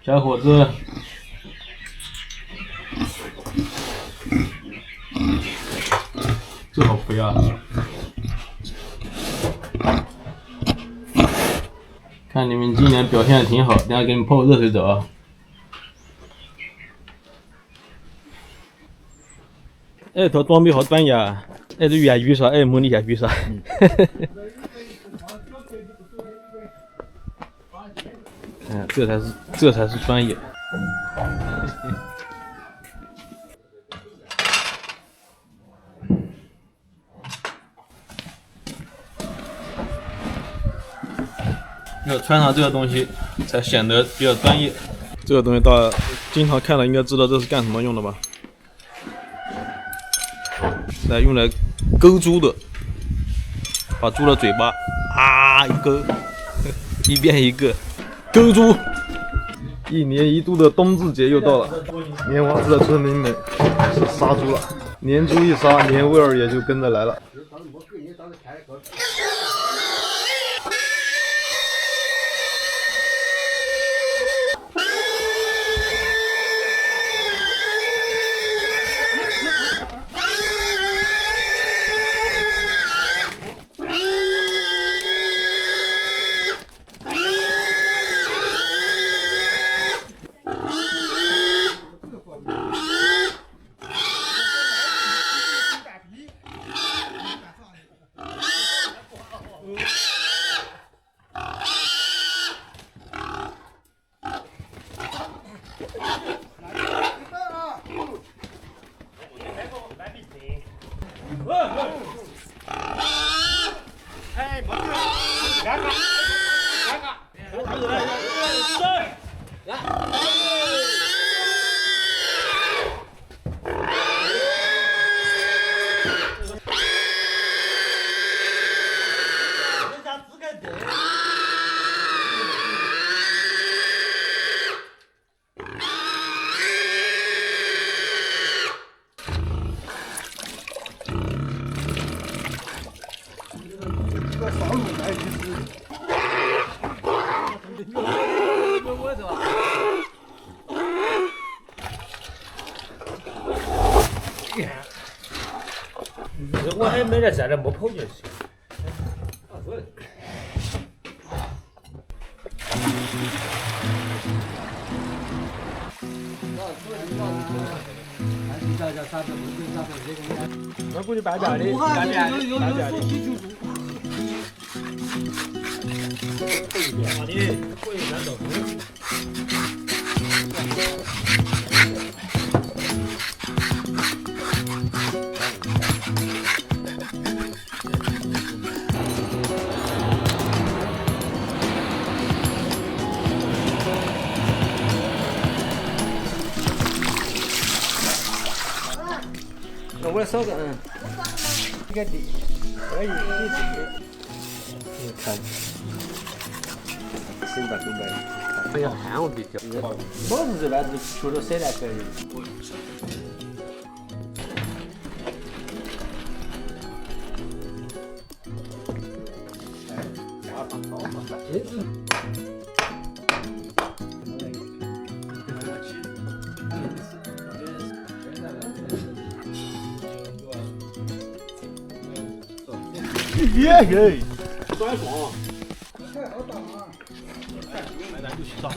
小伙子，最好不要。看你们今年表现的挺好，等下给你们泡个热水澡啊。这套装备好专业啊！这是远鱼杀，模拟下鱼杀。这才是专业。要穿上这个东西，才显得比较专业。这个东西大家经常看了，应该知道这是干什么用的吧？来用来勾猪的，把猪的嘴巴一勾，一边一个勾猪。一年一度的冬至节又到了，年王寺的村民们是杀猪了，年猪一杀，年味儿也就跟着来了。我还没得在这没跑进去。我估计半价的，半价的。我烧个一个地，可以你看，身板东北，不要喊我比较，我不是那是除了谁来可以。耶嘿，酸爽，太好打了，买咱就去上。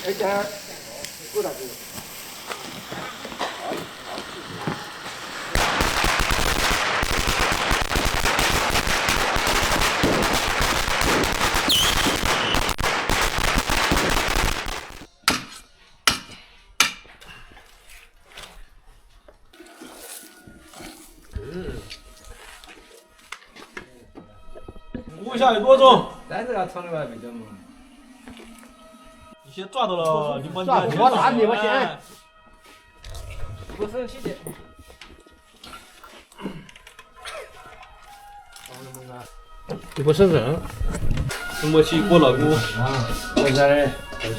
哎，这儿够大够。估一下有多重？但是要长的话比较猛。你先抓到了，你把抓我打你，我先。不生气的。你不省人。什么起过了锅？我这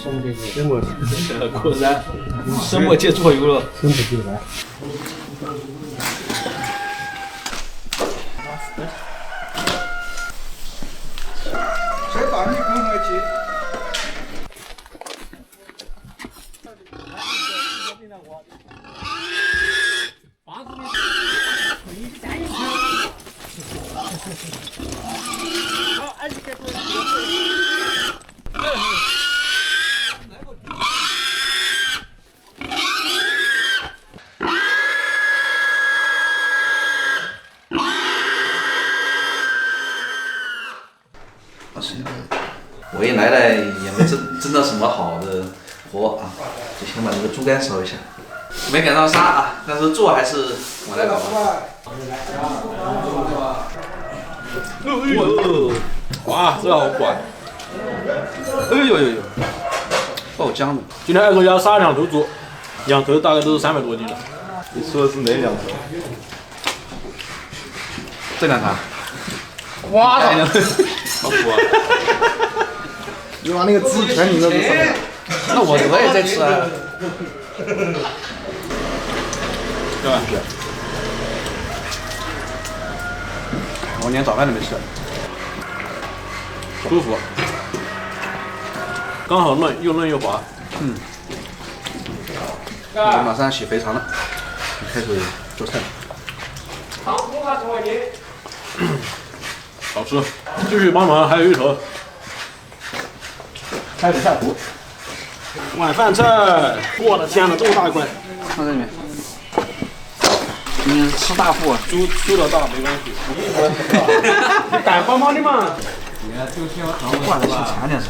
什么什么果然什么接左右了？什么地方？谁把你跟回去？我一来也没整到什么好的活啊，就先把这个猪肝烧一下，没赶上杀啊，但是做还是我来搞吧。哇，这好管！哎呦呦呦，爆浆的！今天艾哥家杀2头猪，两头大概都是300多斤的。你说的是哪2头？这2头。哇操！好苦啊！你把那个汁全淋到这上面。那我也在吃啊。对吧？我连早饭都没吃。舒服，刚好嫩，又嫩又滑。我马上洗肥肠了，开始做菜了。好吃，继续帮忙，还有一头。开始下厨。晚饭菜，我的天哪，这么大一块！放在里面。吃大户，猪的大没关系。你敢帮忙的嘛？挂的是强点是。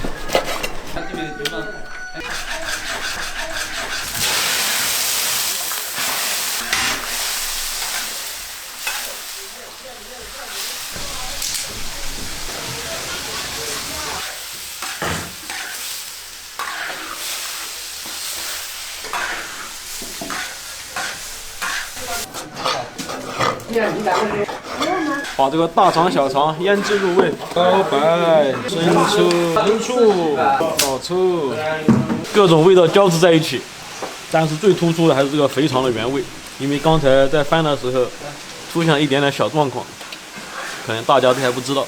把这个大肠、小肠腌制入味，高白、生抽、老抽，各种味道交织在一起。但是最突出的还是这个肥肠的原味，因为刚才在翻的时候出现了一点点小状况，可能大家都还不知道。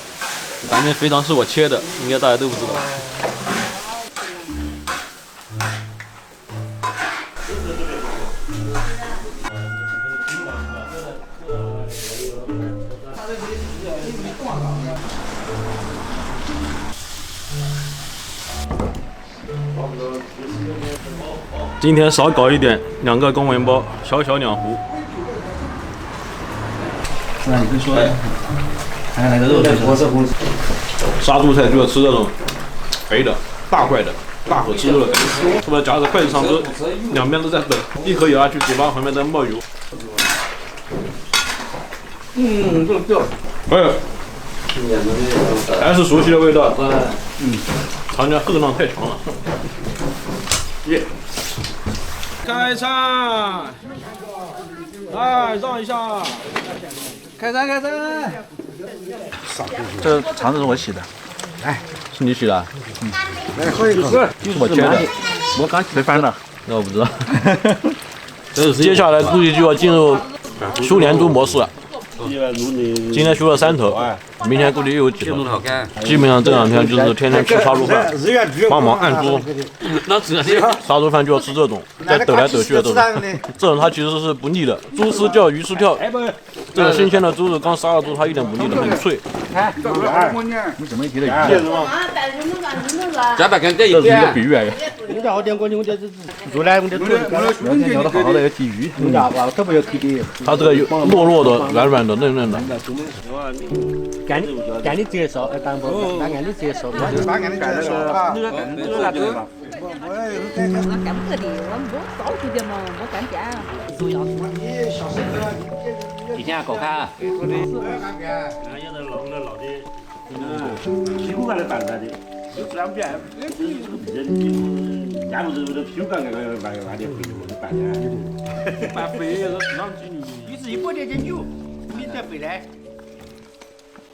反正肥肠是我切的，应该大家都不知道。今天少搞一点，2个公文包，小2壶。那你跟说，还来个肉就是杀猪菜就要吃这种肥的、大块的、大口吃肉的感觉。是不是夹着筷子上桌，两边都在等，一口咬下去，嘴巴旁边在冒油。这。哎，还是熟悉的味道。尝尝热浪太强了。耶！开餐，来让一下。开餐！这肠子是我洗的，是你洗的？来喝一口。就是我切的，我刚吃饭的。那我不知道。接下来估计就要进入修连猪模式了。今天修了3头，明天估计又有几头。基本上这2天就是天天吃杀猪饭，帮忙按猪。杀猪饭就要吃这种，再抖来抖去的这种。这种它其实是不腻的，猪丝叫鱼翅跳。这个新鲜的猪肉刚杀了猪，它一点不腻的，很脆。你怎么提的鱼？这是一个比喻来的。聊得好好的要提鱼，它这个有糯糯的、软软的、嫩嫩的。按你接受，当不按你接受。把俺的介绍啊。俺干不个的，我没早出的嘛，没干家，都要说。以前搞看，屁股干的办的，有2边，人家不是为了屁股干的办的，办的。办肥了，市场经理，1.9，你再回来。